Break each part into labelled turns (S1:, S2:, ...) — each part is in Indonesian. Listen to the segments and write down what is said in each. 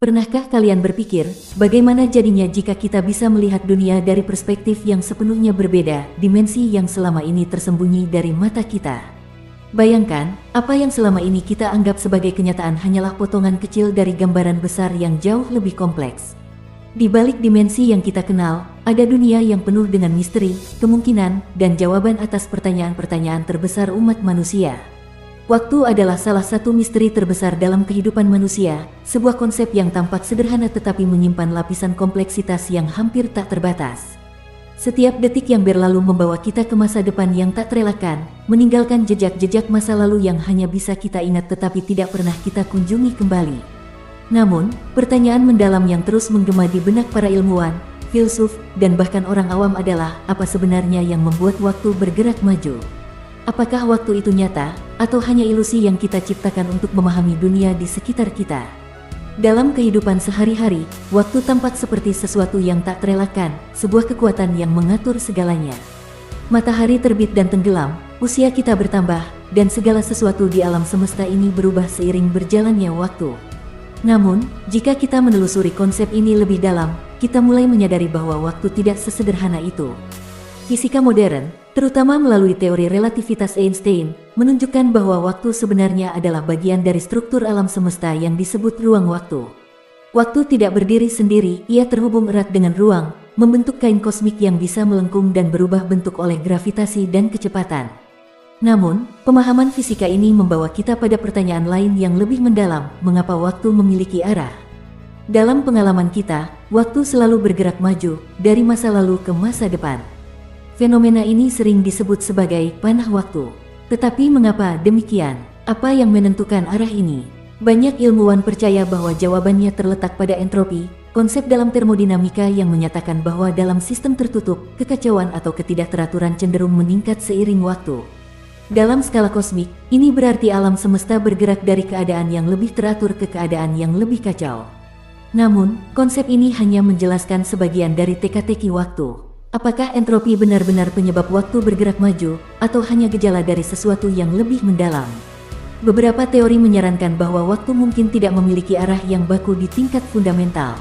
S1: Pernahkah kalian berpikir, bagaimana jadinya jika kita bisa melihat dunia dari perspektif yang sepenuhnya berbeda, dimensi yang selama ini tersembunyi dari mata kita? Bayangkan, apa yang selama ini kita anggap sebagai kenyataan hanyalah potongan kecil dari gambaran besar yang jauh lebih kompleks. Di balik dimensi yang kita kenal, ada dunia yang penuh dengan misteri, kemungkinan, dan jawaban atas pertanyaan-pertanyaan terbesar umat manusia. Waktu adalah salah satu misteri terbesar dalam kehidupan manusia, sebuah konsep yang tampak sederhana tetapi menyimpan lapisan kompleksitas yang hampir tak terbatas. Setiap detik yang berlalu membawa kita ke masa depan yang tak terelakkan, meninggalkan jejak-jejak masa lalu yang hanya bisa kita ingat tetapi tidak pernah kita kunjungi kembali. Namun, pertanyaan mendalam yang terus menggema di benak para ilmuwan, filsuf, dan bahkan orang awam adalah, apa sebenarnya yang membuat waktu bergerak maju? Apakah waktu itu nyata, atau hanya ilusi yang kita ciptakan untuk memahami dunia di sekitar kita? Dalam kehidupan sehari-hari, waktu tampak seperti sesuatu yang tak terelakkan, sebuah kekuatan yang mengatur segalanya. Matahari terbit dan tenggelam, usia kita bertambah, dan segala sesuatu di alam semesta ini berubah seiring berjalannya waktu. Namun, jika kita menelusuri konsep ini lebih dalam, kita mulai menyadari bahwa waktu tidak sesederhana itu. Fisika modern, terutama melalui teori relativitas Einstein, menunjukkan bahwa waktu sebenarnya adalah bagian dari struktur alam semesta yang disebut ruang waktu. Waktu tidak berdiri sendiri, ia terhubung erat dengan ruang, membentuk kain kosmik yang bisa melengkung dan berubah bentuk oleh gravitasi dan kecepatan. Namun, pemahaman fisika ini membawa kita pada pertanyaan lain yang lebih mendalam, mengapa waktu memiliki arah? Dalam pengalaman kita, waktu selalu bergerak maju, dari masa lalu ke masa depan. Fenomena ini sering disebut sebagai panah waktu. Tetapi mengapa demikian? Apa yang menentukan arah ini? Banyak ilmuwan percaya bahwa jawabannya terletak pada entropi, konsep dalam termodinamika yang menyatakan bahwa dalam sistem tertutup, kekacauan atau ketidakteraturan cenderung meningkat seiring waktu. Dalam skala kosmik, ini berarti alam semesta bergerak dari keadaan yang lebih teratur ke keadaan yang lebih kacau. Namun, konsep ini hanya menjelaskan sebagian dari teka-teki waktu. Apakah entropi benar-benar penyebab waktu bergerak maju, atau hanya gejala dari sesuatu yang lebih mendalam? Beberapa teori menyarankan bahwa waktu mungkin tidak memiliki arah yang baku di tingkat fundamental.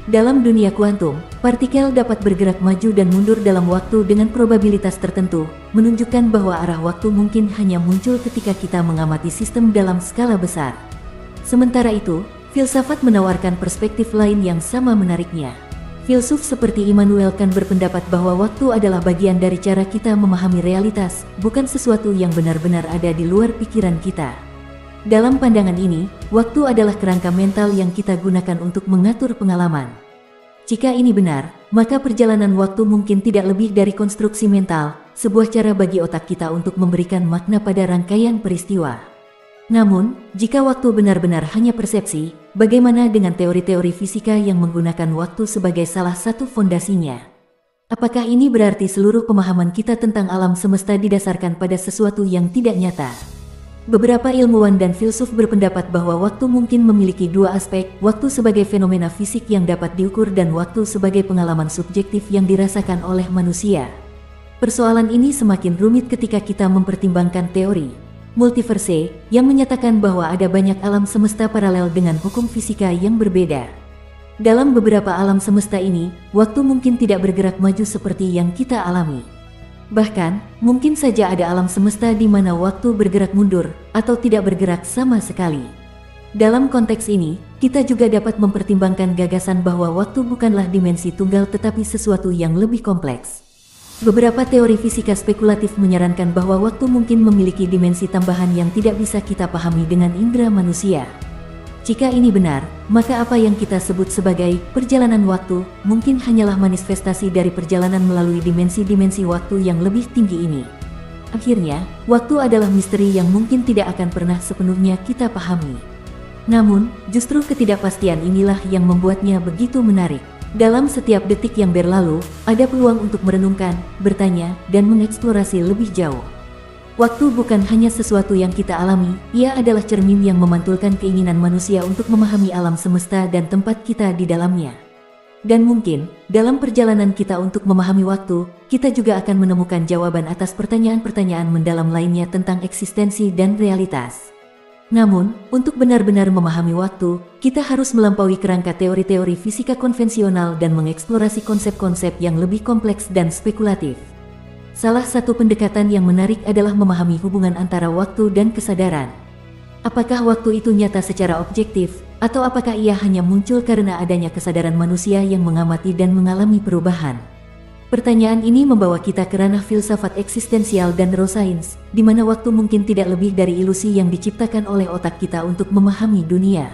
S1: Dalam dunia kuantum, partikel dapat bergerak maju dan mundur dalam waktu dengan probabilitas tertentu, menunjukkan bahwa arah waktu mungkin hanya muncul ketika kita mengamati sistem dalam skala besar. Sementara itu, filsafat menawarkan perspektif lain yang sama menariknya. Filsuf seperti Immanuel Kant berpendapat bahwa waktu adalah bagian dari cara kita memahami realitas, bukan sesuatu yang benar-benar ada di luar pikiran kita. Dalam pandangan ini, waktu adalah kerangka mental yang kita gunakan untuk mengatur pengalaman. Jika ini benar, maka perjalanan waktu mungkin tidak lebih dari konstruksi mental, sebuah cara bagi otak kita untuk memberikan makna pada rangkaian peristiwa. Namun, jika waktu benar-benar hanya persepsi, bagaimana dengan teori-teori fisika yang menggunakan waktu sebagai salah satu fondasinya? Apakah ini berarti seluruh pemahaman kita tentang alam semesta didasarkan pada sesuatu yang tidak nyata? Beberapa ilmuwan dan filsuf berpendapat bahwa waktu mungkin memiliki dua aspek, waktu sebagai fenomena fisik yang dapat diukur dan waktu sebagai pengalaman subjektif yang dirasakan oleh manusia. Persoalan ini semakin rumit ketika kita mempertimbangkan teori multiverse, yang menyatakan bahwa ada banyak alam semesta paralel dengan hukum fisika yang berbeda. Dalam beberapa alam semesta ini, waktu mungkin tidak bergerak maju seperti yang kita alami. Bahkan, mungkin saja ada alam semesta di mana waktu bergerak mundur, atau tidak bergerak sama sekali. Dalam konteks ini, kita juga dapat mempertimbangkan gagasan bahwa waktu bukanlah dimensi tunggal tetapi sesuatu yang lebih kompleks. Beberapa teori fisika spekulatif menyarankan bahwa waktu mungkin memiliki dimensi tambahan yang tidak bisa kita pahami dengan indera manusia. Jika ini benar, maka apa yang kita sebut sebagai perjalanan waktu mungkin hanyalah manifestasi dari perjalanan melalui dimensi-dimensi waktu yang lebih tinggi ini. Akhirnya, waktu adalah misteri yang mungkin tidak akan pernah sepenuhnya kita pahami. Namun, justru ketidakpastian inilah yang membuatnya begitu menarik. Dalam setiap detik yang berlalu, ada peluang untuk merenungkan, bertanya, dan mengeksplorasi lebih jauh. Waktu bukan hanya sesuatu yang kita alami, ia adalah cermin yang memantulkan keinginan manusia untuk memahami alam semesta dan tempat kita di dalamnya. Dan mungkin, dalam perjalanan kita untuk memahami waktu, kita juga akan menemukan jawaban atas pertanyaan-pertanyaan mendalam lainnya tentang eksistensi dan realitas. Namun, untuk benar-benar memahami waktu, kita harus melampaui kerangka teori-teori fisika konvensional dan mengeksplorasi konsep-konsep yang lebih kompleks dan spekulatif. Salah satu pendekatan yang menarik adalah memahami hubungan antara waktu dan kesadaran. Apakah waktu itu nyata secara objektif, atau apakah ia hanya muncul karena adanya kesadaran manusia yang mengamati dan mengalami perubahan? Pertanyaan ini membawa kita ke ranah filsafat eksistensial dan neuroscience, di mana waktu mungkin tidak lebih dari ilusi yang diciptakan oleh otak kita untuk memahami dunia.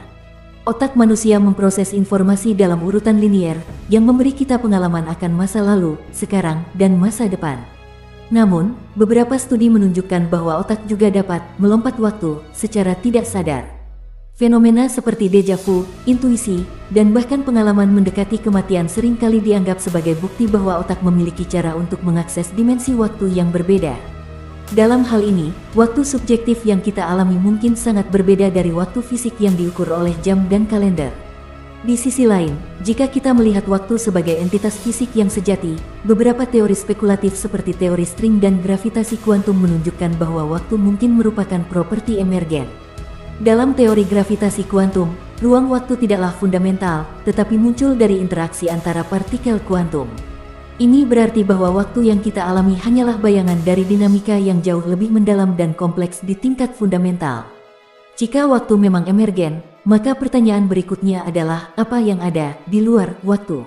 S1: Otak manusia memproses informasi dalam urutan linier, yang memberi kita pengalaman akan masa lalu, sekarang, dan masa depan. Namun, beberapa studi menunjukkan bahwa otak juga dapat melompat waktu secara tidak sadar. Fenomena seperti deja vu, intuisi, dan bahkan pengalaman mendekati kematian seringkali dianggap sebagai bukti bahwa otak memiliki cara untuk mengakses dimensi waktu yang berbeda. Dalam hal ini, waktu subjektif yang kita alami mungkin sangat berbeda dari waktu fisik yang diukur oleh jam dan kalender. Di sisi lain, jika kita melihat waktu sebagai entitas fisik yang sejati, beberapa teori spekulatif seperti teori string dan gravitasi kuantum menunjukkan bahwa waktu mungkin merupakan properti emergen. Dalam teori gravitasi kuantum, ruang waktu tidaklah fundamental, tetapi muncul dari interaksi antara partikel kuantum. Ini berarti bahwa waktu yang kita alami hanyalah bayangan dari dinamika yang jauh lebih mendalam dan kompleks di tingkat fundamental. Jika waktu memang emergen, maka pertanyaan berikutnya adalah apa yang ada di luar waktu.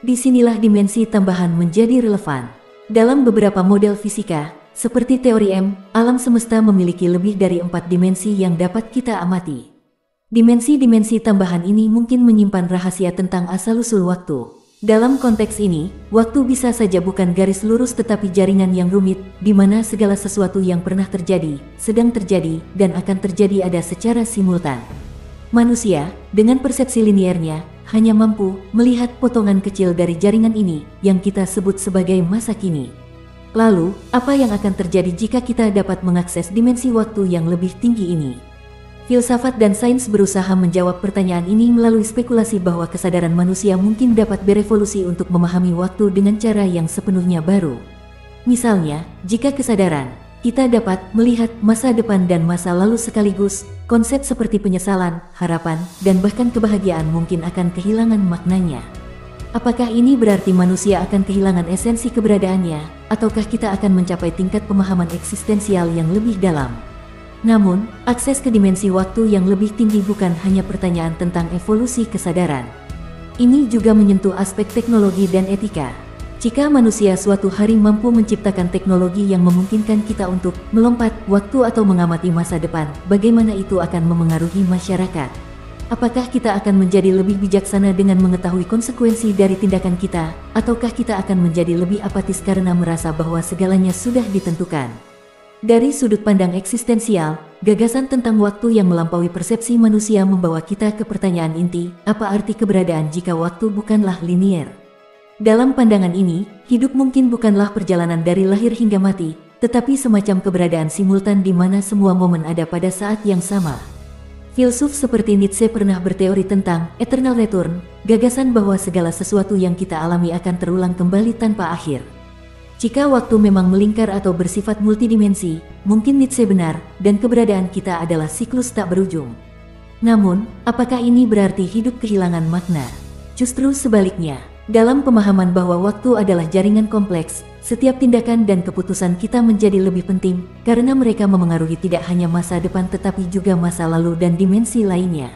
S1: Disinilah dimensi tambahan menjadi relevan. Dalam beberapa model fisika, seperti teori M, alam semesta memiliki lebih dari 4 dimensi yang dapat kita amati. Dimensi-dimensi tambahan ini mungkin menyimpan rahasia tentang asal-usul waktu. Dalam konteks ini, waktu bisa saja bukan garis lurus tetapi jaringan yang rumit, di mana segala sesuatu yang pernah terjadi, sedang terjadi, dan akan terjadi ada secara simultan. Manusia, dengan persepsi liniernya, hanya mampu melihat potongan kecil dari jaringan ini, yang kita sebut sebagai masa kini. Lalu, apa yang akan terjadi jika kita dapat mengakses dimensi waktu yang lebih tinggi ini? Filsafat dan sains berusaha menjawab pertanyaan ini melalui spekulasi bahwa kesadaran manusia mungkin dapat berevolusi untuk memahami waktu dengan cara yang sepenuhnya baru. Misalnya, jika kesadaran kita dapat melihat masa depan dan masa lalu sekaligus, konsep seperti penyesalan, harapan, dan bahkan kebahagiaan mungkin akan kehilangan maknanya. Apakah ini berarti manusia akan kehilangan esensi keberadaannya, ataukah kita akan mencapai tingkat pemahaman eksistensial yang lebih dalam? Namun, akses ke dimensi waktu yang lebih tinggi bukan hanya pertanyaan tentang evolusi kesadaran. Ini juga menyentuh aspek teknologi dan etika. Jika manusia suatu hari mampu menciptakan teknologi yang memungkinkan kita untuk melompat waktu atau mengamati masa depan, bagaimana itu akan memengaruhi masyarakat? Apakah kita akan menjadi lebih bijaksana dengan mengetahui konsekuensi dari tindakan kita, ataukah kita akan menjadi lebih apatis karena merasa bahwa segalanya sudah ditentukan? Dari sudut pandang eksistensial, gagasan tentang waktu yang melampaui persepsi manusia membawa kita ke pertanyaan inti, apa arti keberadaan jika waktu bukanlah linier? Dalam pandangan ini, hidup mungkin bukanlah perjalanan dari lahir hingga mati, tetapi semacam keberadaan simultan di mana semua momen ada pada saat yang sama. Filsuf seperti Nietzsche pernah berteori tentang eternal return, gagasan bahwa segala sesuatu yang kita alami akan terulang kembali tanpa akhir. Jika waktu memang melingkar atau bersifat multidimensi, mungkin Nietzsche benar, dan keberadaan kita adalah siklus tak berujung. Namun, apakah ini berarti hidup kehilangan makna? Justru sebaliknya, dalam pemahaman bahwa waktu adalah jaringan kompleks, setiap tindakan dan keputusan kita menjadi lebih penting, karena mereka memengaruhi tidak hanya masa depan tetapi juga masa lalu dan dimensi lainnya.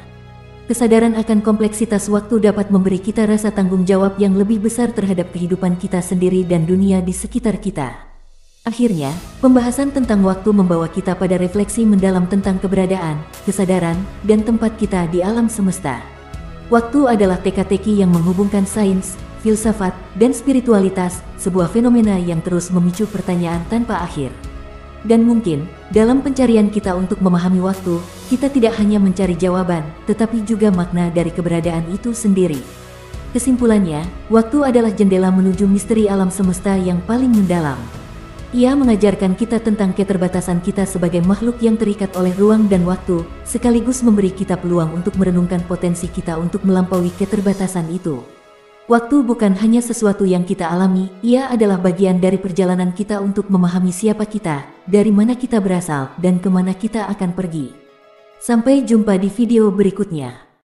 S1: Kesadaran akan kompleksitas waktu dapat memberi kita rasa tanggung jawab yang lebih besar terhadap kehidupan kita sendiri dan dunia di sekitar kita. Akhirnya, pembahasan tentang waktu membawa kita pada refleksi mendalam tentang keberadaan, kesadaran, dan tempat kita di alam semesta. Waktu adalah teka-teki yang menghubungkan sains, filsafat, dan spiritualitas, sebuah fenomena yang terus memicu pertanyaan tanpa akhir. Dan mungkin, dalam pencarian kita untuk memahami waktu, kita tidak hanya mencari jawaban, tetapi juga makna dari keberadaan itu sendiri. Kesimpulannya, waktu adalah jendela menuju misteri alam semesta yang paling mendalam. Ia mengajarkan kita tentang keterbatasan kita sebagai makhluk yang terikat oleh ruang dan waktu, sekaligus memberi kita peluang untuk merenungkan potensi kita untuk melampaui keterbatasan itu. Waktu bukan hanya sesuatu yang kita alami, ia adalah bagian dari perjalanan kita untuk memahami siapa kita, dari mana kita berasal, dan kemana kita akan pergi. Sampai jumpa di video berikutnya.